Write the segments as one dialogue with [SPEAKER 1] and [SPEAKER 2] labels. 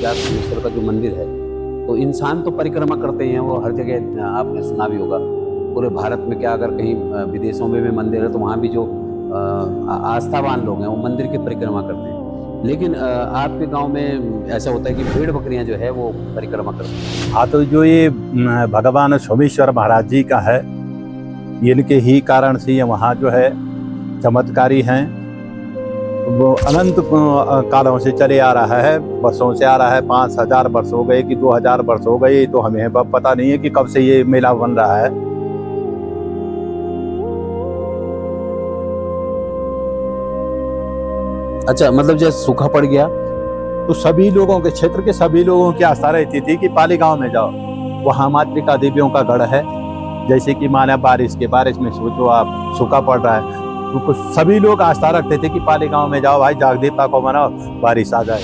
[SPEAKER 1] जाग सिद्धेश्वर का जो मंदिर है, तो इंसान तो परिक्रमा करते हैं, वो हर जगह आपने सुना भी होगा। पूरे भारत में क्या, अगर कहीं विदेशों में भी मंदिर है तो वहाँ भी जो आस्थावान लोग हैं वो मंदिर की परिक्रमा करते हैं। लेकिन आपके गांव में ऐसा होता है कि भेड़ बकरियां जो है वो परिक्रमा करते हैं।
[SPEAKER 2] हाँ, तो जो ये भगवान सोमेश्वर महाराज जी का है, इनके ही कारण से ये वहाँ जो है चमत्कारी हैं। वो अनंत कालों से चले आ रहा है, वर्षों से आ रहा है। 5000 वर्ष हो गए कि 2000 वर्ष हो गए, तो हमें पता नहीं है कि कब से ये मेला बन रहा है।
[SPEAKER 1] अच्छा, मतलब जैसे सूखा पड़ गया
[SPEAKER 2] तो सभी लोगों के, क्षेत्र के सभी लोगों की आस्था रहती थी कि पाली गांव में जाओ, वहाँ मातृका देवियों का गढ़ है। जैसे कि माना बारिश में सोचो आप, सूखा पड़ रहा है, तो सभी लोग आस्था रखते थे कि पाली गांव में जाओ भाई, जाग देवता को मनाओ, बारिश आ जाए।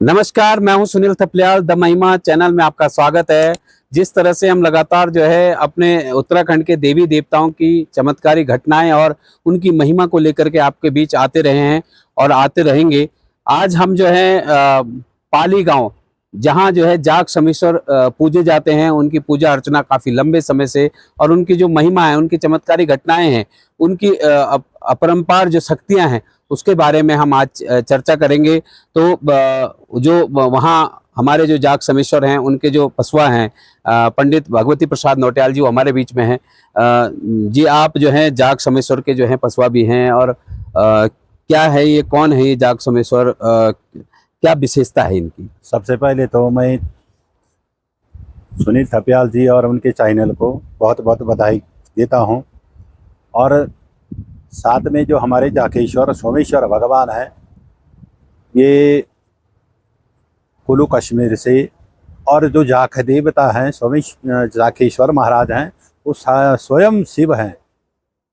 [SPEAKER 1] नमस्कार, मैं हूं सुनील थपलियाल। द महिमा चैनल में आपका स्वागत है। जिस तरह से हम लगातार जो है अपने उत्तराखंड के देवी देवताओं की चमत्कारी घटनाएं और उनकी महिमा को लेकर के आपके बीच आते रहे हैं और आते रहेंगे। आज हम जो है पाली गांव, जहां जो है जाग समेश्वर पूजे जाते हैं, उनकी पूजा अर्चना काफी लंबे समय से, और उनकी जो महिमा है, उनकी चमत्कारी घटनाएं हैं, उनकी अपरंपार जो शक्तियां हैं, उसके बारे में हम आज चर्चा करेंगे। तो जो वहाँ हमारे जो जाग समेश्वर हैं, उनके जो पसवा हैं, पंडित भगवती प्रसाद नौटियाल जी, वो हमारे बीच में हैं। जी, आप जो हैं जाग समेश्वर के जो हैं पसवा भी हैं, और क्या है ये, कौन है ये जाग समेश्वर, क्या विशेषता है इनकी?
[SPEAKER 2] सबसे पहले तो मैं सुनील थपलियाल जी और उनके चैनल को बहुत बहुत बधाई देता हूं। और साथ में जो हमारे जाखेश्वर सोमेश्वर भगवान हैं, ये कुल्लू कश्मीर से, और जो जाख देवता हैं जाखेश्वर महाराज हैं, वो स्वयं शिव हैं।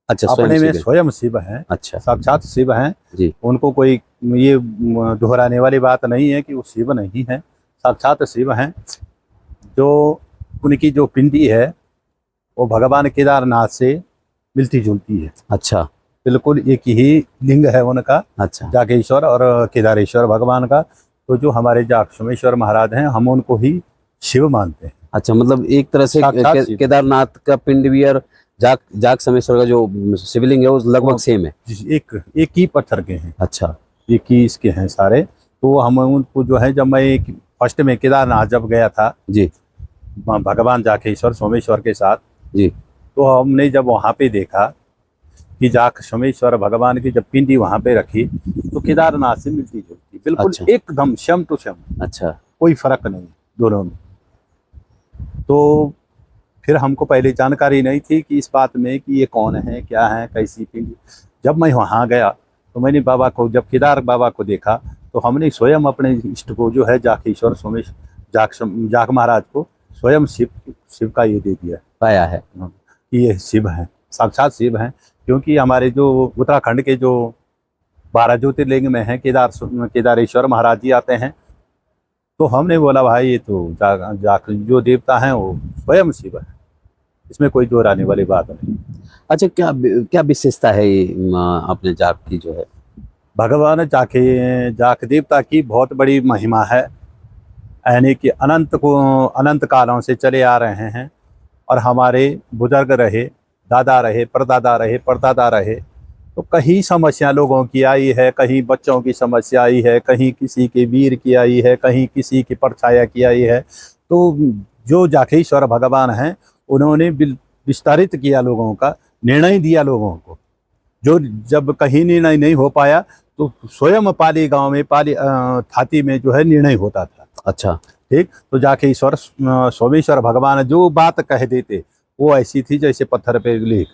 [SPEAKER 1] अच्छा,
[SPEAKER 2] अपने में स्वयं शिव हैं।
[SPEAKER 1] अच्छा,
[SPEAKER 2] साक्षात शिव हैं
[SPEAKER 1] जी।
[SPEAKER 2] उनको कोई ये दोहराने वाली बात नहीं है कि वो शिव नहीं है, साक्षात शिव हैं। जो उनकी जो पिंडी है वो भगवान केदारनाथ से मिलती जुलती है।
[SPEAKER 1] अच्छा,
[SPEAKER 2] बिल्कुल एक ही लिंग है उनका,
[SPEAKER 1] अच्छा,
[SPEAKER 2] जागेश्वर और केदारेश्वर भगवान का। तो जो हमारे जाग सोमेश्वर महाराज हैं, हम उनको ही शिव मानते हैं।
[SPEAKER 1] अच्छा, मतलब एक तरह से केदारनाथ का पिंड भी और जाग समेश्वर का जो शिवलिंग है वो लगभग सेम है।
[SPEAKER 2] एक ही पत्थर के हैं।
[SPEAKER 1] अच्छा,
[SPEAKER 2] एक ही इसके हैं सारे। तो हम उनको जो है, जब मैं फर्स्ट में केदारनाथ जब गया था
[SPEAKER 1] जी,
[SPEAKER 2] भगवान जाखेश्वर सोमेश्वर के साथ
[SPEAKER 1] जी,
[SPEAKER 2] तो हमने जब वहाँ पे देखा कि जाग सोमेश्वर भगवान की जब पिंडी वहाँ पे रखी, तो केदारनाथ से मिलती जुलती, बिल्कुल
[SPEAKER 1] अच्छा,
[SPEAKER 2] एकदम शम टू शम,
[SPEAKER 1] अच्छा,
[SPEAKER 2] कोई फर्क नहीं दोनों में। तो फिर हमको पहले जानकारी नहीं थी कि इस बात में कि ये कौन है, क्या है, कैसी पिंडी। जब मैं वहाँ गया तो मैंने बाबा को, जब केदार बाबा को देखा, तो हमने स्वयं अपने इष्ट को जो है जाखेश्वर सोमेश्वर जाग महाराज को स्वयं शिव का ये दे दिया,
[SPEAKER 1] पाया है
[SPEAKER 2] कि ये शिव हैं, साक्षात शिव हैं। क्योंकि हमारे जो उत्तराखंड के जो 12 ज्योतिर्लिंग में हैं, केदारेश्वर महाराज जी आते हैं। तो हमने बोला भाई ये तो जाग जो देवता हैं वो स्वयं शिव है, इसमें कोई दोहराने वाली बात नहीं।
[SPEAKER 1] अच्छा, क्या क्या विशेषता है ये अपने जाग की जो है?
[SPEAKER 2] भगवान जाग देवता की बहुत बड़ी महिमा है, यानी कि अनंत कालों से चले आ रहे हैं। और हमारे बुजुर्ग रहे, दादा रहे, परदादा रहे, परदादा रहे, तो कहीं समस्या लोगों की आई है, कहीं बच्चों की समस्या आई है, कहीं किसी के वीर की आई है, कहीं किसी की परछाया की आई है। तो जो जाखेश्वर भगवान हैं, उन्होंने विस्तारित किया लोगों का, निर्णय दिया लोगों को। जो जब कहीं निर्णय नहीं हो पाया तो स्वयं पाली गांव में, पाली थाती में जो है निर्णय होता था।
[SPEAKER 1] अच्छा,
[SPEAKER 2] ठीक। तो जाखेश्वर सोमेश्वर भगवान जो बात कह देते वो ऐसी थी जैसे पत्थर पे लिख।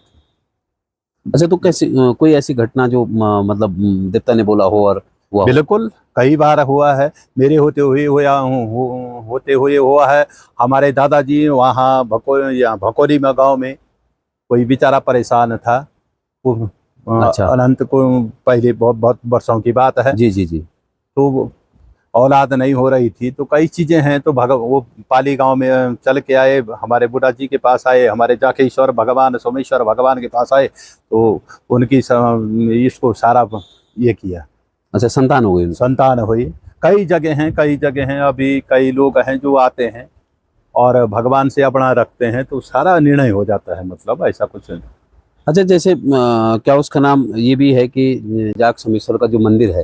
[SPEAKER 1] अच्छा, तो कैसी कोई ऐसी घटना जो मतलब देवता ने बोला हो और हुआ?
[SPEAKER 2] बिल्कुल, कई बार हुआ है, मेरे होते हुए हुआ है। हमारे दादाजी वहाँ भकोरी में गांव में कोई बेचारा परेशान था, वो
[SPEAKER 1] अच्छा,
[SPEAKER 2] अनंत को पहले बहुत बहुत वर्षों की बात है।
[SPEAKER 1] जी, जी, जी।
[SPEAKER 2] तो औलाद नहीं हो रही थी, तो कई चीज़ें हैं। तो वो पाली गांव में चल के आए, हमारे बुढ़ा जी के पास आए, हमारे जाकेश्वर भगवान सोमेश्वर भगवान के पास आए, तो उनकी इसको सारा ये किया,
[SPEAKER 1] अच्छा, संतान हो गई उनकी।
[SPEAKER 2] संतान हुई। कई जगह हैं, कई जगह हैं, अभी कई लोग हैं जो आते हैं और भगवान से अपना रखते हैं, तो सारा निर्णय हो जाता है, मतलब ऐसा कुछ नहीं।
[SPEAKER 1] अच्छा, जैसे क्या उसका नाम ये भी है कि जाग सोमेश्वर का जो मंदिर है,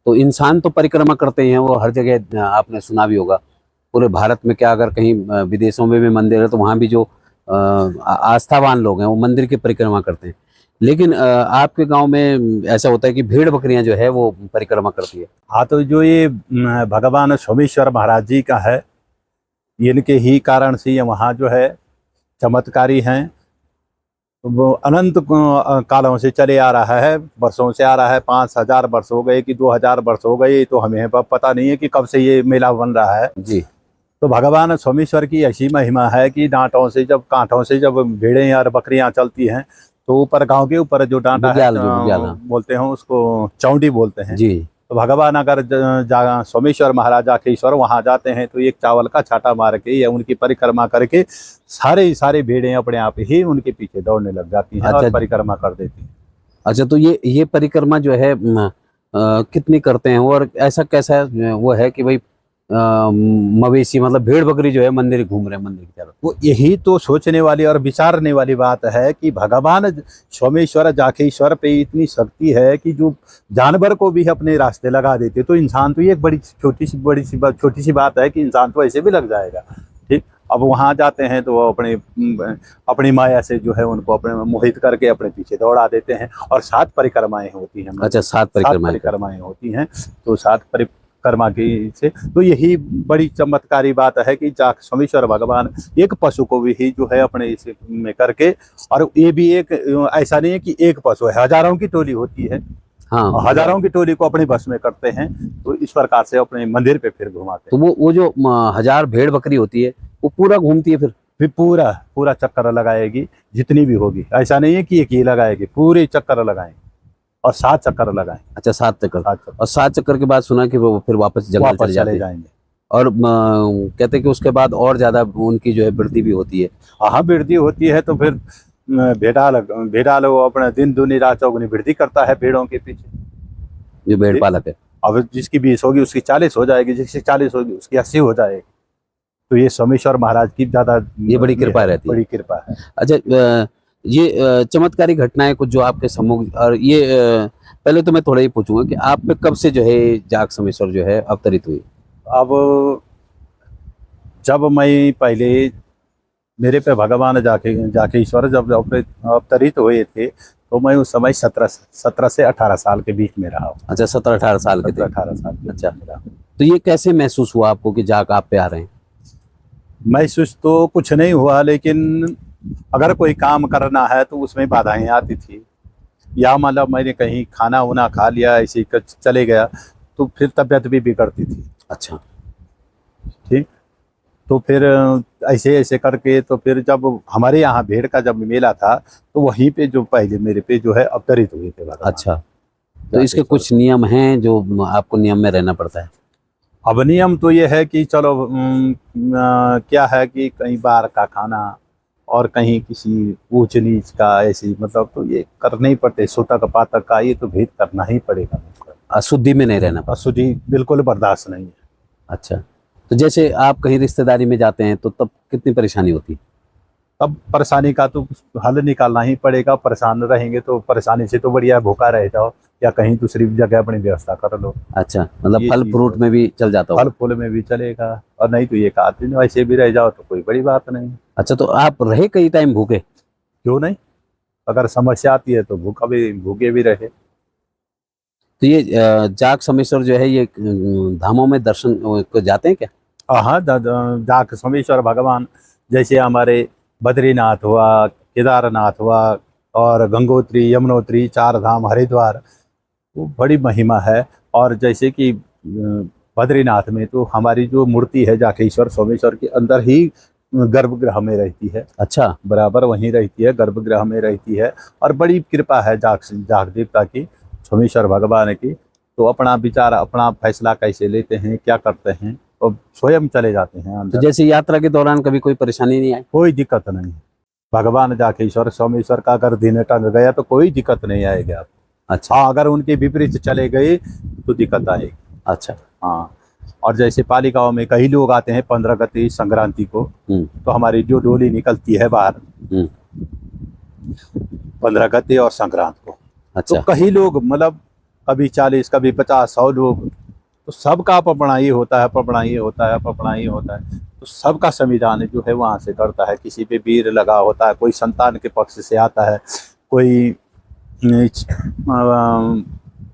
[SPEAKER 1] तो इंसान तो परिक्रमा करते हैं वो हर जगह, आपने सुना भी होगा पूरे भारत में, क्या अगर कहीं विदेशों में भी मंदिर है तो वहाँ भी जो आस्थावान लोग हैं वो मंदिर की परिक्रमा करते हैं। लेकिन आपके गांव में ऐसा होता है कि भेड़ बकरियां जो है वो परिक्रमा करती है।
[SPEAKER 2] हाँ, तो जो ये भगवान सोमेश्वर महाराज जी का है, इनके ही कारण से ये वहाँ जो है चमत्कारी हैं। वो अनंत कालों से चले आ रहा है, वर्षों से आ रहा है। 5000 वर्ष हो गए कि 2000 वर्ष हो गए, तो हमें पता नहीं है कि कब से ये मेला बन रहा है
[SPEAKER 1] जी।
[SPEAKER 2] तो भगवान सोमेश्वर की ऐसी महिमा है कि कांटों से जब भेड़ें और बकरियां चलती हैं, तो ऊपर गांव के ऊपर जो डांटा है
[SPEAKER 1] बुग्याल
[SPEAKER 2] बोलते हैं उसको, चौंडी बोलते हैं
[SPEAKER 1] जी।
[SPEAKER 2] तो भगवान अगर सोमेश्वर महाराज जाकेश्वर वहां जाते हैं, तो एक चावल का छाटा मार के या उनकी परिक्रमा करके सारे भेड़ें अपने आप ही उनके पीछे दौड़ने लग जाती हैं।
[SPEAKER 1] अच्छा।
[SPEAKER 2] और परिक्रमा कर देती हैं।
[SPEAKER 1] अच्छा, तो ये परिक्रमा जो है कितनी करते हैं, और ऐसा कैसा वो है कि भाई मवेशी मतलब भेड़ बकरी जो है मंदिर घूम रहे हैं मंदिर की तरफ?
[SPEAKER 2] वो यही तो सोचने वाली और विचारने वाली बात है कि भगवान सोमेश्वर जाकेश्वर पे इतनी शक्ति है कि जो जानवर को भी अपने रास्ते लगा देते, तो इंसान तो ये एक बड़ी छोटी सी बात है कि इंसान तो ऐसे भी लग जाएगा। ठीक, अब वहाँ जाते हैं तो वो अपनी माया से जो है उनको अपने मोहित करके अपने पीछे दौड़ा देते हैं। और 7 परिक्रमाएं होती हैं।
[SPEAKER 1] अच्छा, 7
[SPEAKER 2] परिक्रमाएं होती हैं। तो 7 परिक्रमा की से तो यही बड़ी चमत्कारी बात है कि सोमेश्वर भगवान एक पशु को भी जो है अपने इस में करके, और ये भी एक ऐसा नहीं है कि एक पशु है, हजारों की टोली होती है।
[SPEAKER 1] हाँ,
[SPEAKER 2] हजारों की टोली को अपने बस में करते हैं, तो इस प्रकार से अपने मंदिर पे फिर घुमाते
[SPEAKER 1] तो
[SPEAKER 2] हैं।
[SPEAKER 1] वो जो 1000 भेड़ बकरी होती है वो पूरा घूमती है
[SPEAKER 2] फिर पूरा चक्कर लगाएगी, जितनी भी होगी। ऐसा नहीं है कि एक ही लगाएगी, पूरे चक्कर लगाएंगे और 7 चक्कर लगाएं।
[SPEAKER 1] अच्छा, 7 चक्कर।
[SPEAKER 2] 7 चक्कर
[SPEAKER 1] और 7 चक्कर के बाद सुना कि वो फिर वापस जंगल चले जाते हैं।
[SPEAKER 2] जाएंगे।
[SPEAKER 1] और कहते हैं कि उसके बाद और ज्यादा उनकी जो है वृद्धि भी होती है।
[SPEAKER 2] हाँ, वृद्धि होती है। तो फिर भेड़ाल वो अपना दिन दूनी रात चौगुनी वृद्धि करता है भेड़ों के पीछे,
[SPEAKER 1] जो भेड़ पालक है।
[SPEAKER 2] अब जिसकी 20 होगी उसकी 40 हो जाएगी, जिसकी 40 होगी उसकी 80 हो जाएगी। तो ये सोमेश्वर महाराज की ज्यादा
[SPEAKER 1] ये बड़ी कृपा रहती है।
[SPEAKER 2] बड़ी कृपा है।
[SPEAKER 1] अच्छा, ये चमत्कारी घटनाएं कुछ जो आपके सम्मुख, और ये पहले तो मैं थोड़ा ही पूछूंगा कि आप पे कब से जो है जाग सोमेश्वर जो है अवतरित हुई?
[SPEAKER 2] अब जब मैं पहले मेरे पे भगवान जाकेश्वर जब अवतरित हुए थे, तो मैं उस समय 17 से 18 साल के बीच में रहा हूँ।
[SPEAKER 1] अच्छा, 17-18 साल के थे।
[SPEAKER 2] 18 साल के
[SPEAKER 1] अच्छा,
[SPEAKER 2] बीच में रहा हूँ।
[SPEAKER 1] तो ये कैसे महसूस हुआ आपको कि जाग आप पे आ रहे हैं?
[SPEAKER 2] महसूस तो कुछ नहीं हुआ, लेकिन अगर कोई काम करना है तो उसमें बाधाएं आती थी, या मतलब मैंने कहीं खाना वाना खा लिया ऐसे ही चले गया, तो फिर तबीयत भी बिगड़ती थी।
[SPEAKER 1] अच्छा,
[SPEAKER 2] ठीक, तो फिर ऐसे ऐसे करके, तो फिर जब हमारे यहाँ भेड़ का जब मेला था, तो वहीं पे जो पहले मेरे पे जो है अवतरित हुए थे भगवान।
[SPEAKER 1] अच्छा, तो इसके कुछ नियम हैं जो आपको नियम में रहना पड़ता है?
[SPEAKER 2] अब नियम तो ये है कि चलो क्या है कि कहीं बाहर का खाना और कहीं किसी ऊंच नीच का ऐसी, मतलब तो ये करने ही पड़ते। सूतक पातक का ये तो भेद करना ही पड़ेगा।
[SPEAKER 1] अशुद्धि में नहीं रहना पड़ता।
[SPEAKER 2] अशुद्धि बिल्कुल बर्दाश्त नहीं है।
[SPEAKER 1] अच्छा, तो जैसे आप कहीं रिश्तेदारी में जाते हैं तो तब कितनी परेशानी होती है?
[SPEAKER 2] तब परेशानी का तो हल निकालना ही पड़ेगा। परेशान रहेंगे तो परेशानी से तो बढ़िया भूखा रह जाओ या कहीं दूसरी जगह अपनी व्यवस्था कर लो।
[SPEAKER 1] अच्छा, मतलब
[SPEAKER 2] ये
[SPEAKER 1] फल
[SPEAKER 2] चीज़
[SPEAKER 1] फ्रूट में भी चल जाता
[SPEAKER 2] फल
[SPEAKER 1] हो?
[SPEAKER 2] फूल में भी चलेगा, और नहीं तो एक आध दिन ऐसे भी रह जाओ तो कोई बड़ी बात नहीं।
[SPEAKER 1] अच्छा, तो आप रहे कई टाइम भूखे?
[SPEAKER 2] क्यों नहीं, अगर समस्या आती है तो भूखे भी रहे।
[SPEAKER 1] तो ये जाग सोमेश्वर जो है ये धामों में दर्शन को जाते हैं क्या?
[SPEAKER 2] हाँ, जाक सोमेश्वर भगवान जैसे हमारे बद्रीनाथ हुआ, केदारनाथ हुआ, और गंगोत्री, यमुनोत्री, 4 धाम, हरिद्वार, वो बड़ी महिमा है। और जैसे कि बद्रीनाथ में तो हमारी जो मूर्ति है जाकेश्वर सोमेश्वर के अंदर ही गर्भगृह में रहती है।
[SPEAKER 1] अच्छा,
[SPEAKER 2] बराबर वहीं रहती है, गर्भगृह में रहती है। और बड़ी कृपा है जाग देवता की, सोमेश्वर भगवान की, तो अपना विचार, अपना फैसला कैसे लेते हैं, क्या करते हैं, तो स्वयं चले जाते हैं
[SPEAKER 1] तो
[SPEAKER 2] अंदर।
[SPEAKER 1] जैसे यात्रा के दौरान कभी कोई परेशानी नहीं आई?
[SPEAKER 2] कोई दिक्कत नहीं। भगवान जाके ईश्वर सोमेश्वर का अगर दिन टंग गया तो कोई दिक्कत नहीं आएगी आप।
[SPEAKER 1] अच्छा
[SPEAKER 2] हाँ, अगर उनके विपरीत चले गए तो दिक्कत आएगी।
[SPEAKER 1] अच्छा।
[SPEAKER 2] हाँ, और जैसे पाली गांव में कई लोग आते हैं 15 गते संक्रांति को, तो हमारी जो डोली निकलती है बाहर 15 गते और संक्रांत को,
[SPEAKER 1] अच्छा
[SPEAKER 2] तो कई लोग मतलब कभी 40, कभी 50, 100 लोग, तो सबका अपना ये होता है, अपना ये होता है, अपना ये होता है। तो सबका संविधान जो है वहाँ से करता है। किसी पे वीर लगा होता है, कोई संतान के पक्ष से आता है, कोई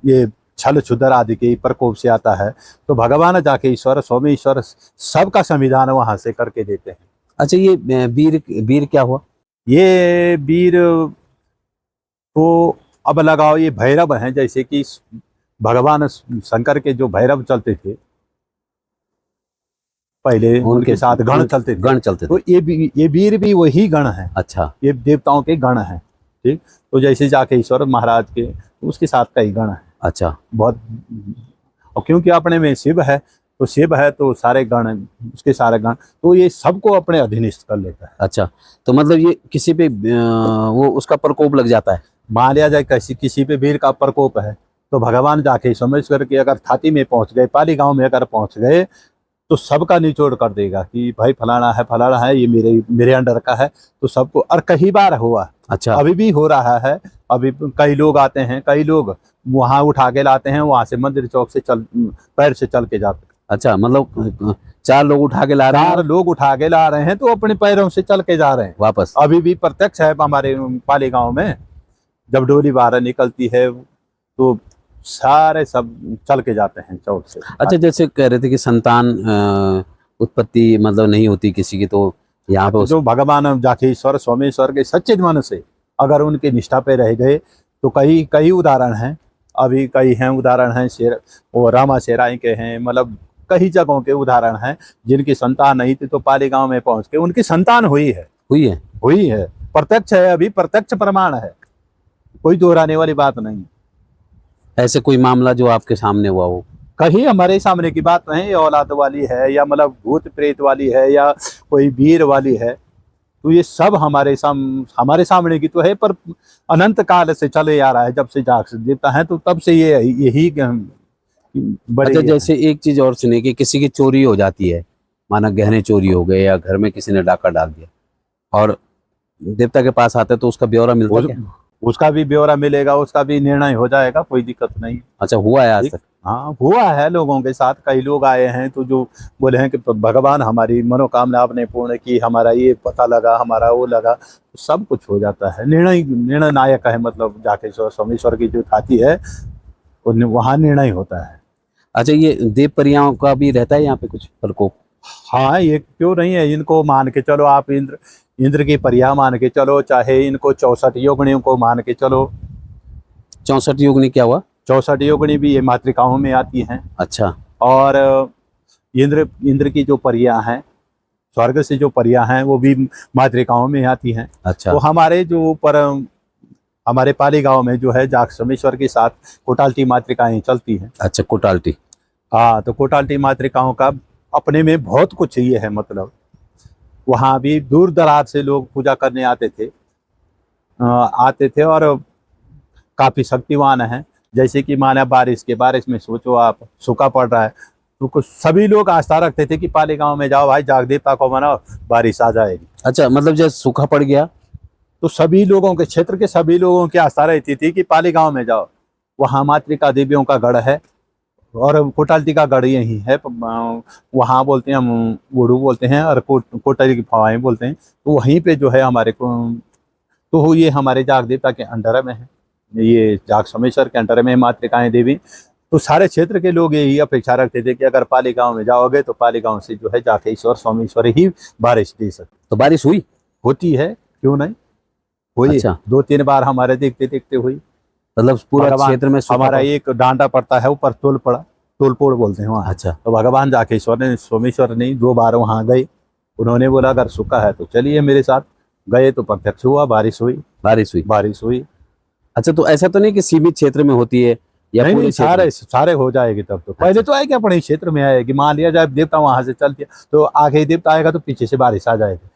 [SPEAKER 2] ये छल छुदर आदि के प्रकोप से आता है। तो भगवान जाके ईश्वर सोमेश्वर सबका संविधान वहाँ से करके देते हैं।
[SPEAKER 1] अच्छा, ये वीर वीर क्या हुआ?
[SPEAKER 2] ये वीर तो अब लगाओ, ये भैरव हैं, जैसे कि भगवान शंकर के जो भैरव चलते थे पहले, उनके साथ गण चलते थे,
[SPEAKER 1] गण चलते थे।
[SPEAKER 2] तो ये वीर भी वही गण है।
[SPEAKER 1] अच्छा,
[SPEAKER 2] ये देवताओं के गण हैं। ठीक, तो जैसे जाके ईश्वर महाराज के, तो उसके साथ कई गण हैं।
[SPEAKER 1] अच्छा,
[SPEAKER 2] बहुत, और क्योंकि अपने में शिव है, तो शिव है तो सारे गण, उसके सारे गण, तो ये सबको अपने अधीनस्थ कर लेता है।
[SPEAKER 1] अच्छा, तो मतलब ये किसी पे वो उसका प्रकोप लग जाता है।
[SPEAKER 2] मान लिया जाए किसी पे वीर का प्रकोप है, तो भगवान जाके समझ करके अगर थाती में पहुंच गए, पाली गांव में अगर पहुंच गए, तो सबका निचोड़ कर देगा कि भाई फलाना है, ये मेरे अंडर का है। तो सबको, और कई बार हुआ,
[SPEAKER 1] अच्छा,
[SPEAKER 2] अभी भी हो रहा है। अभी कई लोग आते हैं, कई लोग वहां उठा के लाते हैं, वहां से मंदिर चौक से पैर से चल के जाते।
[SPEAKER 1] अच्छा, मतलब 4 लोग उठा के ला रहे हैं,
[SPEAKER 2] 4 लोग उठा के ला रहे हैं, तो अपने पैरों से चल के जा रहे हैं
[SPEAKER 1] वापस।
[SPEAKER 2] अभी भी प्रत्यक्ष है हमारे पाली गांव में। जब डोली बाहर निकलती है तो सारे सब चल के जाते हैं चौक से।
[SPEAKER 1] अच्छा, जैसे कह रहे थे कि संतान उत्पत्ति मतलब नहीं होती किसी की, तो यहाँ पे
[SPEAKER 2] जो भगवान जाके ईश्वर सोमेश्वर के सच्चे मन से अगर उनके निष्ठा पे रह गए, तो कई उदाहरण हैं। अभी कई हैं उदाहरण हैं, शेर वो रामा शेराई के हैं, मतलब कई जगहों के उदाहरण हैं जिनकी संतान नहीं थी, तो पाली गांव में पहुंच के उनकी संतान हुई है। प्रत्यक्ष है, अभी प्रत्यक्ष प्रमाण है, कोई दोहराने वाली बात नहीं।
[SPEAKER 1] ऐसे कोई मामला जो आपके सामने हुआ हो?
[SPEAKER 2] कहीं हमारे सामने की बात नहीं, ये औलाद वाली है, या मतलब भूत प्रेत वाली है, या कोई वीर वाली है, तो ये सब हमारे सामने की तो है, पर अनंत काल से चले आ रहा है। जब से जाग देवता है, तो तब से यही बड़े।
[SPEAKER 1] अच्छा, जैसे एक चीज और सुनिए कि किसी की चोरी हो जाती है, माना गहने चोरी हो गए या घर में किसी ने डाका डाल दिया, और देवता के पास आते तो उसका ब्यौरा मिलता है क्या?
[SPEAKER 2] उसका भी ब्यौरा मिलेगा, उसका भी निर्णय हो जाएगा, कोई दिक्कत नहीं।
[SPEAKER 1] अच्छा, हुआ है आज तक?
[SPEAKER 2] हाँ, हुआ है लोगों के साथ। कई लोग आए हैं तो जो बोले हैं कि भगवान हमारी मनोकामना आपने पूर्ण की, हमारा ये पता लगा, हमारा वो लगा, तो सब कुछ हो जाता है। निर्णय नायक है, मतलब जाके सोमेश्वर की जो थाती है वहाँ निर्णय होता है।
[SPEAKER 1] अच्छा, ये देव परियां का भी रहता है यहाँ पे कुछ प्रकोप?
[SPEAKER 2] हाँ, ये क्यों नहीं है। इनको मान के चलो आप, इंद्र की परिया मान के चलो, चाहे इनको 64 योगिनियों को मान के चलो।
[SPEAKER 1] 64 योगिनी क्या हुआ?
[SPEAKER 2] 64 योगिनी भी ये मातृकाओं में आती हैं।
[SPEAKER 1] अच्छा, और
[SPEAKER 2] इंद्र की जो परिया हैं, स्वर्ग से जो परिया हैं, वो भी मातृकाओं में आती हैं।
[SPEAKER 1] अच्छा,
[SPEAKER 2] तो हमारे पाली गांव में जो है जाग सोमेश्वर के साथ कोटाल्टी मातृकाएं चलती हैं।
[SPEAKER 1] अच्छा, कोटाल्टी।
[SPEAKER 2] हाँ, तो कोटाल्टी मातृकाओं का अपने में बहुत कुछ ये है। मतलब वहाँ भी दूर दराज से लोग पूजा करने आते थे और काफ़ी शक्तिवान हैं। जैसे कि माना बारिश में सोचो आप, सूखा पड़ रहा है, तो सभी लोग आस्था रखते थे कि पाली गांव में जाओ भाई, जाग देवता को मनाओ, बारिश आ जाएगी।
[SPEAKER 1] अच्छा, मतलब जब सूखा पड़ गया
[SPEAKER 2] तो सभी लोगों के, क्षेत्र के सभी लोगों की आस्था रहती थी कि पाली गांव में जाओ, वहाँ मातृका देवियों का गढ़ है, और कोटाल्टी का गढ़ यही है। वहाँ बोलते हैं, हम गुड़ू बोलते हैं, और कोटाली की फवाएं बोलते हैं। तो वहीं पे जो है हमारे को, तो ये हमारे जाग देवता के अंडर में है, ये जाग सोमेश्वर के अंडर में मातृकाएं देवी। तो सारे क्षेत्र के लोग यही अपेक्षा रखते थे कि अगर पाली गांव में जाओगे तो पाली गांव से जो है जाके ईश्वर सोमेश्वर ही बारिश दे सकते।
[SPEAKER 1] तो बारिश हुई?
[SPEAKER 2] होती है, क्यों नहीं हुई।
[SPEAKER 1] अच्छा,
[SPEAKER 2] 2-3 बार हमारे देखते देखते हुई।
[SPEAKER 1] मतलब पूरा क्षेत्र में
[SPEAKER 2] हमारा एक डांडा पड़ता है, ऊपर तोल पड़ा, तोलपोड़ बोलते हैं वहाँ।
[SPEAKER 1] अच्छा,
[SPEAKER 2] तो भगवान जाके सोमेश्वर ने 2 बार वहाँ गए। उन्होंने बोला अगर सूखा है तो चलिए मेरे साथ। गए तो प्रत्यक्ष हुआ, बारिश हुई।
[SPEAKER 1] बारिश हुई।
[SPEAKER 2] बारिश हुई।
[SPEAKER 1] अच्छा, तो ऐसा तो नहीं कि सीमित क्षेत्र में होती है, या
[SPEAKER 2] नहीं
[SPEAKER 1] पूरे
[SPEAKER 2] नहीं,
[SPEAKER 1] क्षेत्र
[SPEAKER 2] सारे
[SPEAKER 1] में?
[SPEAKER 2] सारे हो जाएगी तब तो। पहले तो आएगी अपने क्षेत्र में आएगी, मान लिया जाए देवता वहां से चल दिया तो आगे ही देवता आएगा तो पीछे से बारिश आ जाएगी।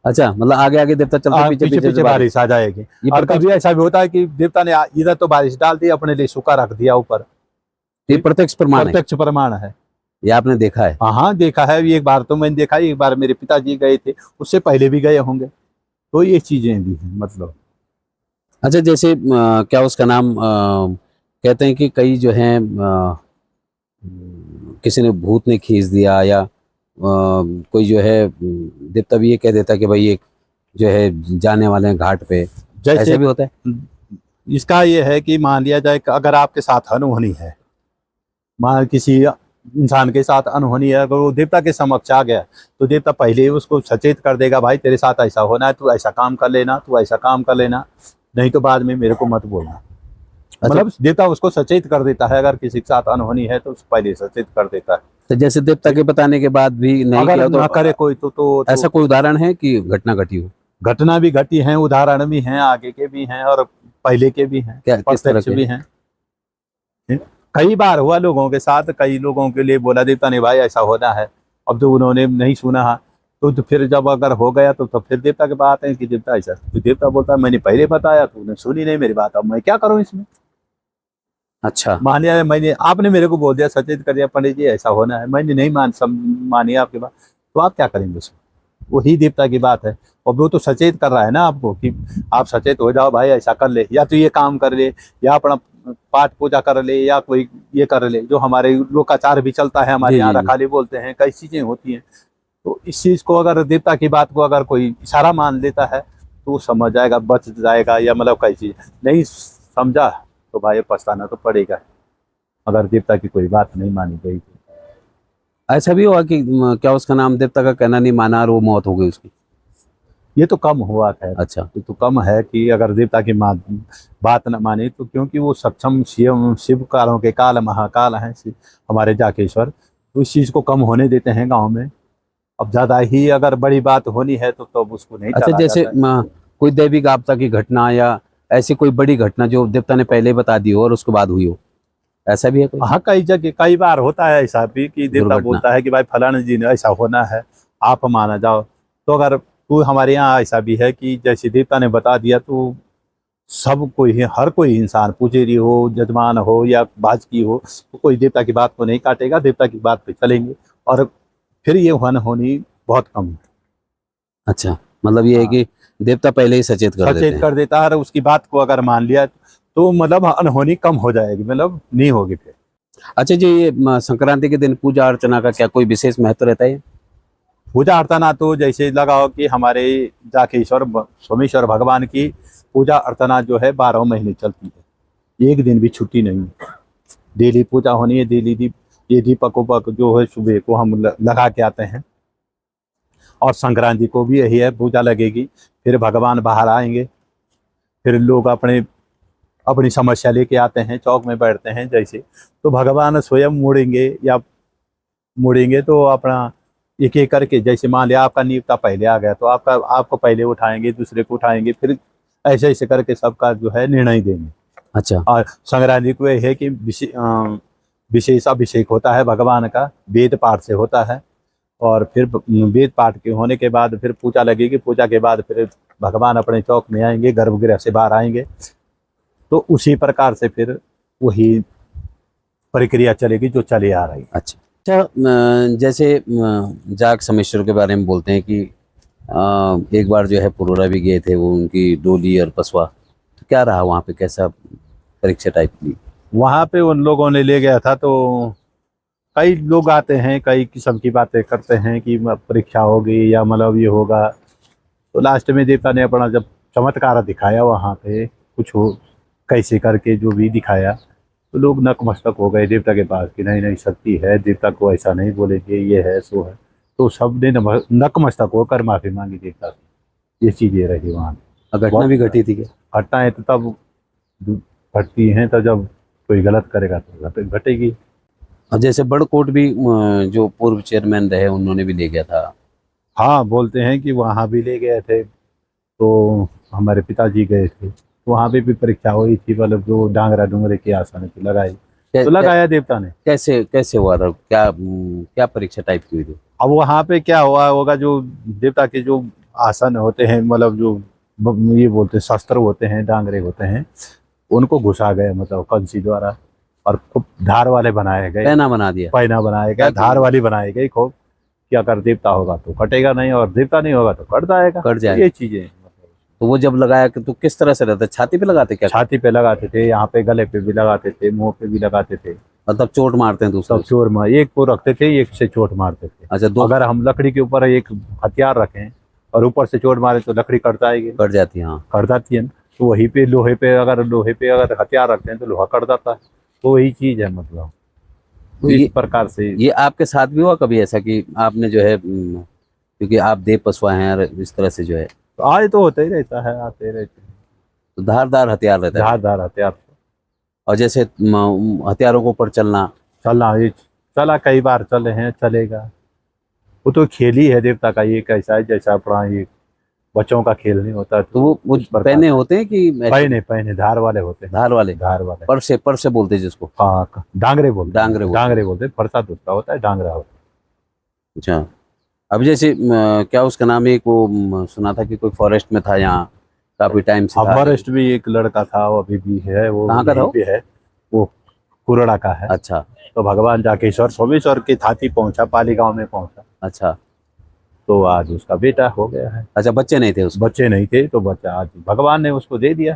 [SPEAKER 1] अच्छा, मतलब आगे आगे देवता चलते पीछे
[SPEAKER 2] पीछे
[SPEAKER 1] पीछे से
[SPEAKER 2] पीछे
[SPEAKER 1] बारिश।
[SPEAKER 2] बारिश आ जाएगी।
[SPEAKER 1] ये
[SPEAKER 2] और
[SPEAKER 1] प्रत्यक्ष
[SPEAKER 2] कभी ऐसा भी होता है कि देवता ने इधर तो बारिश डाल दी, अपने लिए सूखा रख दिया ऊपर।
[SPEAKER 1] ये प्रत्यक्ष प्रमाण है,
[SPEAKER 2] प्रत्यक्ष प्रमाण है।
[SPEAKER 1] ये आपने देखा है?
[SPEAKER 2] हाँ हाँ, देखा है। एक बार तो मैंने देखा, एक बार मेरे पिताजी गए थे, उससे पहले भी गए होंगे। तो ये चीजें भी हैं मतलब।
[SPEAKER 1] अच्छा, जैसे क्या उसका नाम कहते हैं कि कई जो हैं किसी ने भूत ने खींच दिया, या कोई जो है देवता भी ये कह देता है कि भाई एक जो है जाने वाले हैं घाट पे, ऐसा
[SPEAKER 2] जैसे
[SPEAKER 1] भी होता है?
[SPEAKER 2] इसका ये है कि मान लिया जाए कि अगर आपके साथ अनहोनी है, मान किसी इंसान के साथ अनहोनी है, अगर वो देवता के समक्ष आ गया तो देवता पहले ही उसको सचेत कर देगा, भाई तेरे साथ ऐसा होना है, तू ऐसा काम कर लेना, तू ऐसा काम कर लेना, नहीं तो बाद में मेरे को मत बोलना। मतलब देवता उसको सचेत कर देता है, अगर किसी के साथ अनहोनी है तो पहले सचेत कर देता है।
[SPEAKER 1] तो जैसे देवता के बताने के बाद भी नहीं
[SPEAKER 2] अगर
[SPEAKER 1] किया
[SPEAKER 2] ना
[SPEAKER 1] तो
[SPEAKER 2] करे कोई तो
[SPEAKER 1] ऐसा कोई उदाहरण है कि घटना घटी हो?
[SPEAKER 2] घटना भी घटी है, उदाहरण भी हैं, आगे के भी हैं और पहले के भी हैं,
[SPEAKER 1] क्या किस तरह
[SPEAKER 2] प्रत्यक्ष
[SPEAKER 1] के?
[SPEAKER 2] भी हैं। कई बार हुआ लोगों के साथ, कई लोगों के लिए बोला देवता ने भाई ऐसा होना है, अब तो उन्होंने नहीं सुना है, तो फिर जब अगर हो गया तो फिर देवता के बात है कि देवता ऐसा, तो देवता बोलता है मैंने पहले बताया, तूने सुनी नहीं मेरी बात, अब मैं क्या करूं इसमें।
[SPEAKER 1] अच्छा,
[SPEAKER 2] मान लिया मैंने, आपने मेरे को बोल दिया, सचेत कर दिया पंडित जी ऐसा होना है, मैंने नहीं मानी आपकी बात, तो आप क्या करेंगे उसमें। वही देवता की बात है। और वो तो सचेत कर रहा है ना आपको कि आप सचेत हो जाओ, भाई ऐसा कर ले, या तो ये काम कर ले, या अपना पाठ पूजा कर ले, या कोई ये कर ले, जो हमारे लोकाचार भी चलता है हमारे
[SPEAKER 1] जी
[SPEAKER 2] यहाँ,
[SPEAKER 1] जी जी।
[SPEAKER 2] रखाली बोलते हैं, कई चीजें होती हैं। तो इस चीज को अगर देवता की बात को अगर कोई इशारा मान लेता है तो वो समझ जाएगा, बच जाएगा, या मतलब कई चीज नहीं समझा तो भाई पछताना तो पड़ेगा, अगर देवता की कोई बात नहीं मानी गई तो।
[SPEAKER 1] ऐसा भी हुआ कि क्या उसका नाम देवता का कहना नहीं माना और वो मौत हो गई उसकी?
[SPEAKER 2] ये तो कम हुआ है।
[SPEAKER 1] अच्छा,
[SPEAKER 2] ये तो कम है कि अगर देवता की बात न माने तो, क्योंकि वो सक्षम शिव कालों के काल महाकाल हैं हमारे जाकेश्वर, तो इस चीज को कम होने देते हैं गांव में। अब ज्यादा ही अगर बड़ी बात होनी है तो उसको नहीं
[SPEAKER 1] अच्छा,
[SPEAKER 2] टाला
[SPEAKER 1] जैसे
[SPEAKER 2] जाता है।
[SPEAKER 1] कोई दैविक आपदा की घटना या ऐसी कोई बड़ी घटना जो देवता ने पहले बता दी हो और उसके बाद हुई हो, ऐसा भी है कोई
[SPEAKER 2] हाँ, कई जगह कई बार होता है ऐसा भी कि देवता
[SPEAKER 1] दुर्घटना?
[SPEAKER 2] बोलता है कि भाई फलाना जी ने ऐसा होना है, आप माना जाओ। तो अगर तू हमारे यहाँ ऐसा भी है कि जैसे देवता ने बता दिया तो सब कोई, हर कोई इंसान, पुजेरी हो, जजमान हो या बाजकी हो, तो कोई देवता की बात को नहीं काटेगा, देवता की बात पे चलेंगे, और फिर ये होनी बहुत कम है।
[SPEAKER 1] अच्छा, मतलब ये है
[SPEAKER 2] हाँ,
[SPEAKER 1] कि देवता पहले ही सचेत कर देते
[SPEAKER 2] सचेत
[SPEAKER 1] हैं।
[SPEAKER 2] कर देता है, और उसकी बात को अगर मान लिया तो मतलब अनहोनी कम हो जाएगी, मतलब नहीं होगी फिर।
[SPEAKER 1] अच्छा जी, ये संक्रांति के दिन पूजा अर्चना का क्या कोई विशेष महत्व रहता है?
[SPEAKER 2] पूजा अर्चना तो जैसे लगाओ कि हमारे जाकेश्वर सोमेश्वर भगवान की पूजा अर्चना जो है 12 महीने चलती है, एक दिन भी छुट्टी नहीं है। डेली पूजा होनी है, डेली ये दीपक उपक जो है सुबह को हम लगा के आते हैं, और संक्रांति को भी यही है, पूजा लगेगी, फिर भगवान बाहर आएंगे, फिर लोग अपनी समस्या लेके आते हैं, चौक में बैठते हैं जैसे, तो भगवान स्वयं मुड़ेंगे तो अपना एक एक करके, जैसे मान लिया आपका नीवता पहले आ गया तो आपको पहले उठाएंगे, दूसरे को उठाएंगे, फिर ऐसे ऐसे करके सबका जो है निर्णय देंगे।
[SPEAKER 1] अच्छा,
[SPEAKER 2] और संक्रांति को यह है कि विशेष अभिषेक होता है भगवान का, वेद पाठ से होता है, और फिर वेद पाठ के होने के बाद फिर पूजा लगेगी, पूजा के बाद फिर भगवान अपने चौक में आएंगे, गर्भगृह से बाहर आएंगे, तो उसी प्रकार से फिर वही प्रक्रिया चलेगी जो चली आ रही है।
[SPEAKER 1] अच्छा। अच्छा, जैसे जाग समेश्वर के बारे में बोलते हैं कि एक बार जो है पुरोरा भी गए थे, वो उनकी डोली और पसवा, तो क्या रहा वहाँ पे, कैसा परीक्षा टाइप की?
[SPEAKER 2] वहाँ पे उन लोगों ने ले गया था, तो कई लोग आते हैं, कई किस्म की बातें करते हैं कि परीक्षा होगी या मतलब ये होगा, तो लास्ट में देवता ने अपना जब चमत्कार दिखाया वहाँ पे, कुछ हो कैसे करके जो भी दिखाया, तो लोग नतमस्तक हो गए देवता के पास कि नहीं नहीं शक्ति है, देवता को ऐसा नहीं बोलेंगे, ये है सो है। तो सब ने नतमस्तक होकर माफी मांगी देवता से। ये चीजें रही वहाँ पे।
[SPEAKER 1] घटना भी घटी थी क्या?
[SPEAKER 2] घटनाएं तो तब घटती हैं, तो जब कोई गलत करेगा तो घटेगी।
[SPEAKER 1] और जैसे बड़कोट भी जो पूर्व चेयरमैन रहे उन्होंने भी ले गया था।
[SPEAKER 2] हाँ, बोलते हैं कि वहाँ भी ले गए थे, तो हमारे पिताजी गए थे, वहाँ पे भी परीक्षा हुई थी, मतलब जो डांगरा डूंगरे की आसन की लगाई,
[SPEAKER 1] कै,
[SPEAKER 2] तो
[SPEAKER 1] कै,
[SPEAKER 2] लगाया देवता ने।
[SPEAKER 1] कैसे कैसे हुआ था, क्या क्या परीक्षा टाइप की हुई थी?
[SPEAKER 2] अब वहाँ पे क्या हुआ होगा, जो देवता के जो आसन होते हैं, मतलब जो ये बोलते हैं शस्त्र होते हैं, डांगरे होते हैं, उनको घुसा गए मतलब कंसी द्वारा, और खूब धार वाले बनाए गए,
[SPEAKER 1] पैना बना दिया?
[SPEAKER 2] पैना बनाए गए,
[SPEAKER 1] ताकि
[SPEAKER 2] धार वाली बनाई गई खूब, कि अगर देवता होगा तो कटेगा नहीं, और देवता नहीं होगा तो कट जाएगा।
[SPEAKER 1] कट
[SPEAKER 2] तो
[SPEAKER 1] जाए।
[SPEAKER 2] ये चीजें मतलब
[SPEAKER 1] तो वो जब लगाया तो किस तरह से रहता, छाती पे लगाते क्या?
[SPEAKER 2] छाती पे लगाते थे, यहाँ पे गले पे भी लगाते थे, मुंह पे भी लगाते थे।
[SPEAKER 1] मतलब चोट मारते हैं दूसरे
[SPEAKER 2] सब
[SPEAKER 1] से?
[SPEAKER 2] चोर मार एक को रखते थे, एक से चोट मारते थे।
[SPEAKER 1] अच्छा, दो
[SPEAKER 2] अगर हम लकड़ी के ऊपर एक हथियार रखें और ऊपर से चोट मारे तो लकड़ी कट जाएगी,
[SPEAKER 1] कट जाती है, हाँ।
[SPEAKER 2] कट जाती है ना। तो वहीं पे लोहे पे अगर हथियार रखते हैं तो लोहा कट जाता है। तो वही चीज है मतलब,
[SPEAKER 1] तो
[SPEAKER 2] इस प्रकार से।
[SPEAKER 1] ये आपके साथ भी हुआ कभी ऐसा कि आपने जो है क्योंकि आप देव पसवा हैं और इस तरह से जो है,
[SPEAKER 2] तो आज तो होता ही रहता है, आते रहते हैं
[SPEAKER 1] तो धारदार हथियार रहता है
[SPEAKER 2] धारदार हथियार से।
[SPEAKER 1] और जैसे हथियारों के ऊपर चलना?
[SPEAKER 2] चलना ये चला, कई बार चले हैं, चलेगा। वो तो खेल ही है देवता का, ये कैसा है जैसा अपना ये बच्चों का खेल नहीं होता।
[SPEAKER 1] तो वो
[SPEAKER 2] इस प्रकार
[SPEAKER 1] पहने होते हैं कि ऐसे
[SPEAKER 2] पहने पहने धार वाले होते हैं,
[SPEAKER 1] धार वाले?
[SPEAKER 2] धार वाले।
[SPEAKER 1] पर से बोलते हैं जिसको?
[SPEAKER 2] हाँ, डांगरे बोलते
[SPEAKER 1] डांगरे
[SPEAKER 2] हैं,
[SPEAKER 1] बोलते हैं।
[SPEAKER 2] डांगरे बोलते हैं। फरसा दूसरा होता है, डांगरा होता
[SPEAKER 1] अच्छा। अब जैसे क्या उसका नाम है, एक वो सुना था कि कोई फॉरेस्ट में था यहाँ काफी टाइम से
[SPEAKER 2] है।
[SPEAKER 1] था।
[SPEAKER 2] फॉरेस्ट भी एक लड़का था, वो अभी भी है, वो
[SPEAKER 1] कहाँ का था
[SPEAKER 2] यहीं
[SPEAKER 1] वो?
[SPEAKER 2] पे है, वो कुरड़ा का है।
[SPEAKER 1] अच्छा
[SPEAKER 2] तो भगवान जाकेश्वर सोमेश्वर की थाती पहुंचा, पाली गांव में पहुंचा,
[SPEAKER 1] अच्छा
[SPEAKER 2] तो आज उसका बेटा हो गया है।
[SPEAKER 1] अच्छा, बच्चे नहीं थे उसके?
[SPEAKER 2] बच्चे नहीं थे तो बच्चा आज भगवान ने उसको दे दिया।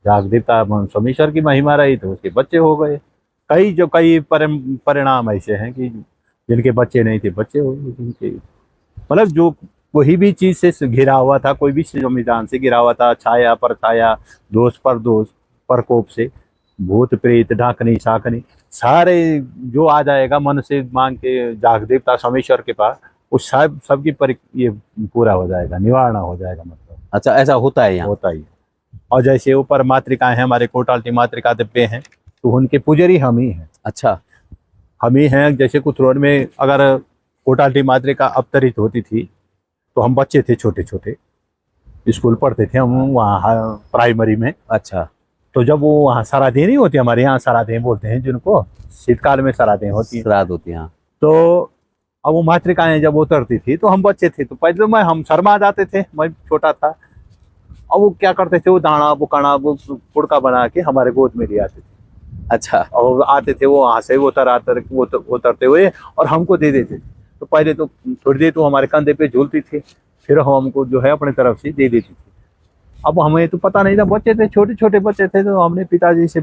[SPEAKER 2] जाग देवता सोमेश्वर की महिमा रही तो उसके बच्चे हो गए। कई परिणाम ऐसे हैं कि जिनके बच्चे नहीं थे बच्चे हो गए, जिनके मतलब जो कोई भी चीज से घिरा हुआ था, कोई भी संविधान से घिरा हुआ था, छाया पर छाया, दोष पर दोष, प्रकोप से, भूत प्रेत डाकनी शाकनी, सारे जो आ जाएगा मन से मांग के जाग देवता सोमेश्वर के पास, उस सब सबकी ये पूरा हो जाएगा, निवारण हो जाएगा मतलब।
[SPEAKER 1] अच्छा, ऐसा होता है यहाँ?
[SPEAKER 2] होता ही है। और जैसे ऊपर मातृकाएं हैं, हमारे कोटाल्टी मातृका दिव्य हैं, तो उनके पुजारी हम ही हैं।
[SPEAKER 1] अच्छा।
[SPEAKER 2] हम ही हैं। जैसे कुथरोड में अगर कोटाल्टी मातृका अवतरित होती थी तो हम बच्चे थे, छोटे छोटे स्कूल पढ़ते थे हम वहाँ प्राइमरी में।
[SPEAKER 1] अच्छा।
[SPEAKER 2] तो जब वो वहाँ सराधें नहीं होती, हमारे यहाँ सराधें बोलते हैं जिनको, शीतकाल में सराधें होती हैं,
[SPEAKER 1] श्राद्ध होती है, हाँ।
[SPEAKER 2] तो अब वो मातृकाएं जब उतरती थी तो हम बच्चे थे, तो पहले तो हम शर्मा जाते थे, मैं छोटा था। अब वो क्या करते थे, वो दाना बुकाना वो पुड़का बना के हमारे गोद में ले आते थे।
[SPEAKER 1] अच्छा।
[SPEAKER 2] और आते थे वो वहाँ से उतरते हुए और हमको दे देते थे। तो पहले तो थोड़ी देर तो हमारे कंधे पे झूलती थी, फिर हमको जो है अपने तरफ से दे देती थी। अब हमें तो पता नहीं था, बच्चे थे, छोटे छोटे बच्चे थे, तो हमने पिताजी से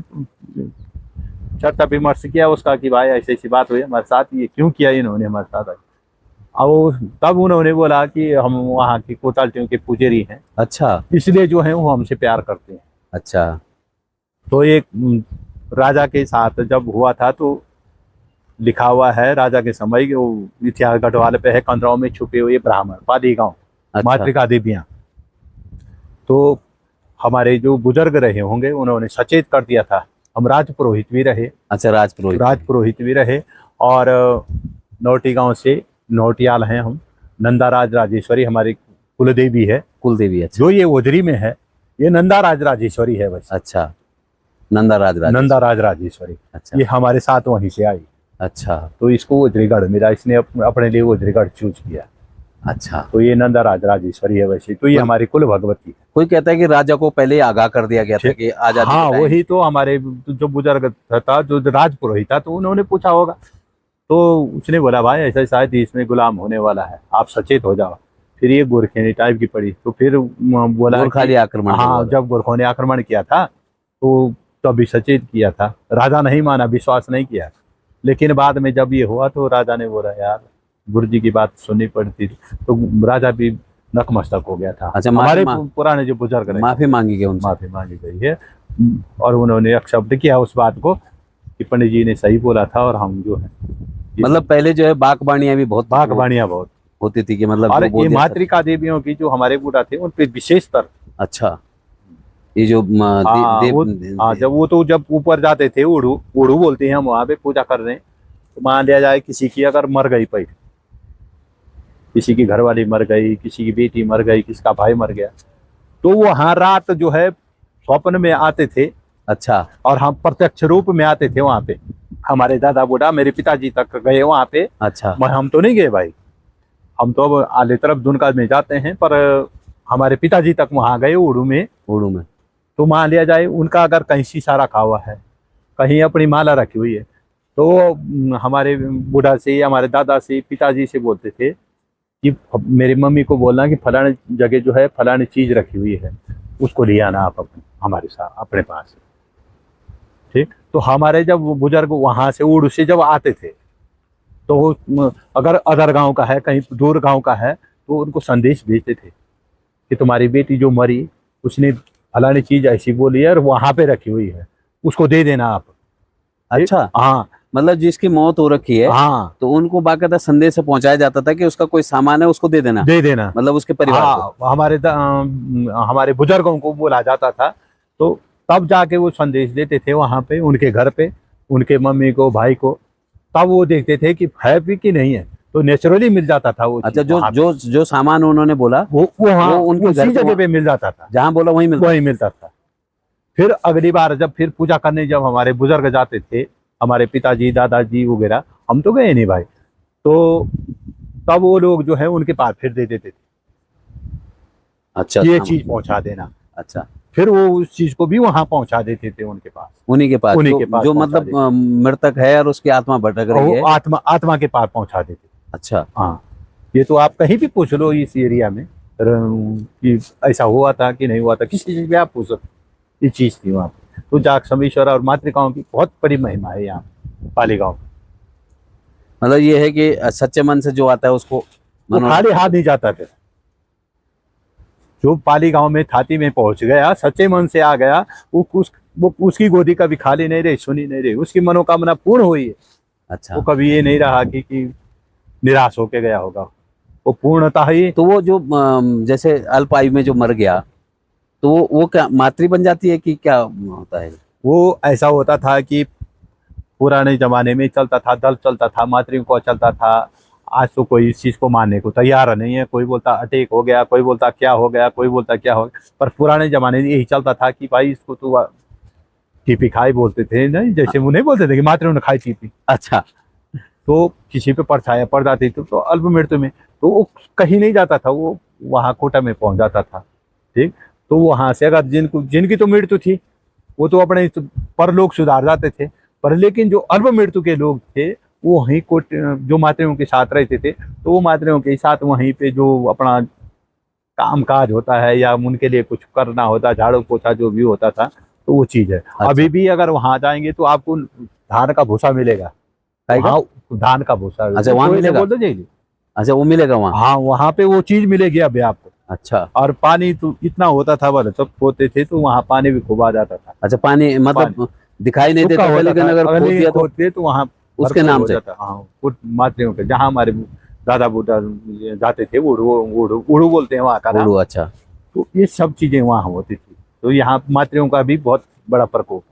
[SPEAKER 2] चर्चा विमर्श किया उसका कि भाई ऐसी ऐसी बात हुई हमारे साथ, ये क्यों किया इन्होंने हमारे साथ। अब तब उन्होंने बोला कि हम वहाँ की कोटाल्टियों के पुजारी हैं,
[SPEAKER 1] अच्छा।
[SPEAKER 2] इसलिए जो है वो हमसे प्यार करते हैं।
[SPEAKER 1] अच्छा।
[SPEAKER 2] तो एक राजा के साथ जब हुआ था तो लिखा हुआ है राजा के समय कि वो इतिहास गढ़वाल पे है, कंदराव में छुपे हुए ब्राह्मण, पाली गांव,
[SPEAKER 1] अच्छा।
[SPEAKER 2] मातृका देवियाँ। तो हमारे जो बुजुर्ग रहे होंगे उन्होंने सचेत कर दिया था। हम राजपुरोहित भी रहे।
[SPEAKER 1] अच्छा, राजपुरोहित।
[SPEAKER 2] राजपुरोहित भी रहे। और नौटी गांव से नौटियाल हैं हम। नंदाराज राजेश्वरी हमारी कुलदेवी है,
[SPEAKER 1] कुलदेवी। अच्छा।
[SPEAKER 2] जो ये ओजरी में है, ये नंदाराज राजेश्वरी है बस।
[SPEAKER 1] अच्छा, नंदाराज राज।
[SPEAKER 2] नंदाराज राजेश्वरी।
[SPEAKER 1] अच्छा।
[SPEAKER 2] ये हमारे साथ वहीं से आई,
[SPEAKER 1] अच्छा।
[SPEAKER 2] तो इसको ओजरीगढ़ मिला, इसने अपने लिए ओजरीगढ़ चूज किया।
[SPEAKER 1] अच्छा।
[SPEAKER 2] तो ये नंदाराज राजेश्वरी है वैसे, तो ये हमारी कुल भगवती है।
[SPEAKER 1] कोई कहता है कि राजा को पहले ही आगाह कर दिया गया था कि आजादी के
[SPEAKER 2] हाँ,
[SPEAKER 1] टाइम।
[SPEAKER 2] वही तो हमारे जो बुजुर्ग था, जो राजपुरोहित था, तो उन्होंने पूछा होगा, तो उसने बोला भाई ऐसा ऐसा है, देश में गुलाम होने वाला है, आप सचेत हो जाओ। फिर ये गोरखेनी टाइप की पड़ी, तो फिर बोला
[SPEAKER 1] गोरखाली आक्रमण
[SPEAKER 2] हाँ,
[SPEAKER 1] हुआ था।
[SPEAKER 2] जब गोरखों ने आक्रमण किया था तो तभी सचेत किया था। राजा नहीं माना, विश्वास नहीं किया, लेकिन बाद में जब ये हुआ तो राजा ने बोला यार गुरु जी की बात सुननी पड़ती थी, तो राजा भी नतमस्तक हो गया था।
[SPEAKER 1] अच्छा,
[SPEAKER 2] हमारे पुराने जो बुजुर्ग रहे,
[SPEAKER 1] माफी मांगी गई उनसे?
[SPEAKER 2] माफी मांगी गई है, और उन्होंने एक्सेप्ट किया उस बात को कि पंडित जी ने सही बोला था, और हम जो है
[SPEAKER 1] मतलब पहले जो है बागबानियां भी बहुत
[SPEAKER 2] बागबानियां बहुत
[SPEAKER 1] होती थी कि मतलब
[SPEAKER 2] और
[SPEAKER 1] जो बोल
[SPEAKER 2] ये
[SPEAKER 1] दिया था।
[SPEAKER 2] मातृका देवियों की जो हमारे बूढ़ा थे उन पे विशेषतर।
[SPEAKER 1] अच्छा, ये जो
[SPEAKER 2] जब वो तो जब ऊपर जाते थे, उड़ू उड़ू बोलते हैं हम, वहाँ पे पूजा कर रहे हैं, तो मान लिया जाए किसी की अगर मर गई पैठ, किसी की घरवाली मर गई, किसी की बेटी मर गई, किसका भाई मर गया, तो वो वहाँ रात जो है स्वप्न में आते थे
[SPEAKER 1] अच्छा
[SPEAKER 2] और हम प्रत्यक्ष रूप में आते थे वहाँ पे। हमारे दादा बूढ़ा मेरे पिताजी तक गए वहाँ पे,
[SPEAKER 1] अच्छा
[SPEAKER 2] हम तो नहीं गए भाई। हम तो अब आले तरफ दुनका में जाते हैं, पर हमारे पिताजी तक वहाँ गए उड़ू में।
[SPEAKER 1] उड़ू में
[SPEAKER 2] तो मान लिया जाए उनका अगर कहीं शीशा रखा हुआ है, कहीं अपनी माला रखी हुई है, तो हमारे बूढ़ा से, हमारे दादा से, पिताजी से बोलते थे कि मेरी मम्मी को बोलना कि फलाने जगह जो है फलानी चीज रखी हुई है, उसको ले आना आप हमारे साथ अपने पास। ठीक, तो हमारे जब बुजुर्ग वहां से उड़ से जब आते थे, तो अगर अदर गांव का है, कहीं दूर गांव का है, तो उनको संदेश भेजते थे कि तुम्हारी बेटी जो मरी उसने फलानी चीज ऐसी बोली है और वहां पे रखी हुई है, उसको दे देना आप।
[SPEAKER 1] अच्छा
[SPEAKER 2] हाँ
[SPEAKER 1] मतलब जिसकी मौत हो रखी है
[SPEAKER 2] हाँ,
[SPEAKER 1] तो उनको बाकायदा संदेश से पहुंचाया जाता था कि उसका कोई सामान है उसको दे देना,
[SPEAKER 2] दे देना।
[SPEAKER 1] मतलब उसके परिवार को।
[SPEAKER 2] हाँ, हमारे बुजुर्गों को बोला जाता था, तो तब जाके वो संदेश देते थे वहां पे उनके घर पे, उनके मम्मी को, भाई को। तब वो देखते थे कि है भी कि नहीं है, तो नेचुरली मिल जाता था वो
[SPEAKER 1] अच्छा,
[SPEAKER 2] चीज़
[SPEAKER 1] जो
[SPEAKER 2] वहाँ पे।
[SPEAKER 1] जो जो सामान उन्होंने बोला
[SPEAKER 2] वो हाँ,
[SPEAKER 1] वो उनके घर
[SPEAKER 2] उसी
[SPEAKER 1] पे
[SPEAKER 2] जगह पे मिल जाता था,
[SPEAKER 1] जहाँ बोला वहीं मिलता।
[SPEAKER 2] वही मिलता था। फिर अगली बार जब फिर पूजा करने जब हमारे बुजुर्ग जाते थे, हमारे पिताजी दादाजी वगैरह, हम तो गए नहीं भाई, तो तब वो लोग जो है उनके पास फिर दे देते थे,
[SPEAKER 1] अच्छा
[SPEAKER 2] ये
[SPEAKER 1] सामान।
[SPEAKER 2] चीज पहुंचा देना।
[SPEAKER 1] अच्छा,
[SPEAKER 2] फिर वो उस चीज को भी वहां पहुंचा देते थे उनके पास,
[SPEAKER 1] उन्हीं के पास
[SPEAKER 2] उन्हीं
[SPEAKER 1] जो,
[SPEAKER 2] के पास
[SPEAKER 1] जो
[SPEAKER 2] पहुंचा
[SPEAKER 1] मतलब मृतक है और उसकी आत्मा भटक
[SPEAKER 2] और
[SPEAKER 1] रही
[SPEAKER 2] वो
[SPEAKER 1] है।
[SPEAKER 2] आत्मा के पास पहुंचा देते।
[SPEAKER 1] अच्छा,
[SPEAKER 2] हाँ, ये तो आप कहीं भी पूछ लो इस एरिया में कि ऐसा हुआ था कि नहीं हुआ था, किसी चीज भी आप पूछ सकते, ये चीज थी वहाँ पे। तो जाग समेश्वर और मातृकाओं की बहुत बड़ी महिमा है यहाँ पाली गाँव।
[SPEAKER 1] मतलब ये है कि सच्चे मन से जो आता है उसको
[SPEAKER 2] वो
[SPEAKER 1] मनोरथ
[SPEAKER 2] खाली हाथ नहीं जाता फिर। जो पाली गांव में थाती में पहुंच गया, सच्चे मन से आ गया, वो उसकी गोदी कभी खाली नहीं रही, सुनी नहीं रही, उसकी मनोकामना पूर्ण हुई है।
[SPEAKER 1] अच्छा,
[SPEAKER 2] वो कभी ये नहीं रहा कि निराश होके गया होगा, वो पूर्णतः ही।
[SPEAKER 1] तो वो जो जैसे अल्प आयु में जो मर गया तो वो क्या मातृ बन जाती है कि क्या होता है?
[SPEAKER 2] वो ऐसा होता था कि पुराने जमाने में चलता था, दल चलता था, मातृयों को चलता था। आज तो कोई इस चीज को मानने को तैयार नहीं है, कोई बोलता अटैक हो गया, कोई बोलता क्या हो गया, कोई बोलता क्या हो गया। पर पुराने जमाने में यही चलता था कि भाई इसको तो टीपी खाई बोलते थे, नहीं जैसे वो नहीं बोलते थे कि मातृयों ने खाई टीपी।
[SPEAKER 1] अच्छा,
[SPEAKER 2] तो किसी पे परछाया पड़ जाती थी तो अल्प मृत्यु में, तो वो कहीं नहीं जाता था, वो वहाँ कोटा में पहुंच जाता था। ठीक, तो वहां से अगर जिनकी तो मृत्यु थी वो तो अपने परलोक सुधार जाते थे, पर लेकिन जो अल्प मृत्यु के लोग थे वो वहीं जो मातृयों के साथ रहते थे, तो वो मातृयों के साथ वहीं पे जो अपना काम काज होता है या उनके लिए कुछ करना होता, झाड़ू पोछा जो भी होता था, तो वो चीज है।
[SPEAKER 1] अच्छा।
[SPEAKER 2] अभी भी अगर वहां जाएंगे तो आपको धान का भूसा मिलेगा, वहाँ धान का भूसा।
[SPEAKER 1] अच्छा, वहाँ मिलेगा?
[SPEAKER 2] बोल दीजिए।
[SPEAKER 1] अच्छा, वो मिलेगा वहाँ?
[SPEAKER 2] हाँ, वहाँ पे वो चीज मिलेगी अभी आपको।
[SPEAKER 1] अच्छा,
[SPEAKER 2] और पानी तो इतना होता था, बोले सब खोदते थे तो वहाँ पानी भी खूब आ जाता था।
[SPEAKER 1] अच्छा, पानी मतलब दिखाई नहीं
[SPEAKER 2] सूखा
[SPEAKER 1] देता था,
[SPEAKER 2] होता
[SPEAKER 1] लेकिन
[SPEAKER 2] था,
[SPEAKER 1] अगर खोद दिया तो
[SPEAKER 2] खोदते तो वहाँ
[SPEAKER 1] उसके
[SPEAKER 2] भरपूर
[SPEAKER 1] नाम
[SPEAKER 2] हो
[SPEAKER 1] से।
[SPEAKER 2] जाता। हाँ, वो मातृयों के जहाँ हमारे दादा बूढ़ा जाते थे, उड़ू बोलते हैं वहाँ का नाम।
[SPEAKER 1] उड़ू, अच्छा।
[SPEAKER 2] तो ये सब चीजें वहाँ होती थी, तो यहाँ मातृयों का भी बहुत बड़ा प्रकोप।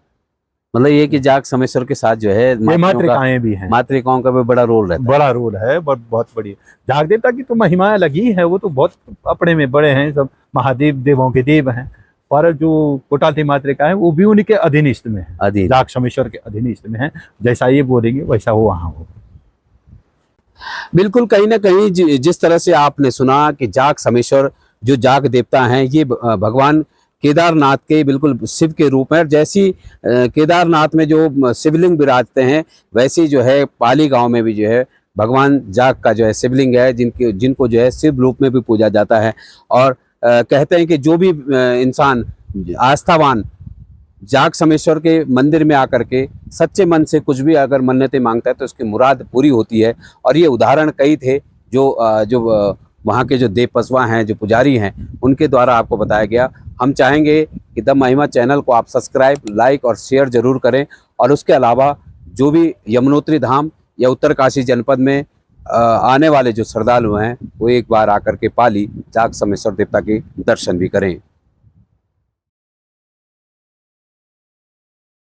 [SPEAKER 1] मतलब ये कि जाग समेश्वर के साथ जो है
[SPEAKER 2] ये मातृकाएं भी हैं,
[SPEAKER 1] मातृकाओं का भी बड़ा रोल रहता है।
[SPEAKER 2] बड़ा रोल है, बहुत बड़ी। जाग देवता की तो महिमा लगी है, वो तो बहुत अपने में बड़े हैं, सब महादेव देवों के देव हैं। पर जो कोटाली मातृका है वो भी उन्हीं के अधीनस्थ में है,
[SPEAKER 1] अधीन।
[SPEAKER 2] जाग समेश्वर के अधीनस्थ में है। जैसा ये बोलेंगे वैसा वो वहाँ हो।
[SPEAKER 1] बिल्कुल, कहीं ना कहीं जिस तरह से आपने सुना कि जाग समेश्वर जो जाग देवता हैं ये भगवान केदारनाथ के बिल्कुल शिव के रूप में, और जैसी केदारनाथ में जो शिवलिंग विराजते हैं वैसे जो है पाली गांव में भी जो है भगवान जाग का जो है शिवलिंग है, जिनको जो है शिव रूप में भी पूजा जाता है। और कहते हैं कि जो भी इंसान आस्थावान जाग समेश्वर के मंदिर में आकर के सच्चे मन से कुछ भी अगर मन्नतें मांगता है तो उसकी मुराद पूरी होती है। और ये उदाहरण कई थे जो वहाँ के जो देव पसवा हैं, जो पुजारी हैं, उनके द्वारा आपको बताया गया। हम चाहेंगे कि द महिमा चैनल को आप सब्सक्राइब, लाइक और शेयर जरूर करें। और उसके अलावा जो भी यमुनोत्री धाम या उत्तरकाशी जनपद में आने वाले जो श्रद्धालु हैं वो एक बार आकर के पाली जाग समेश्वर देवता के दर्शन भी करें।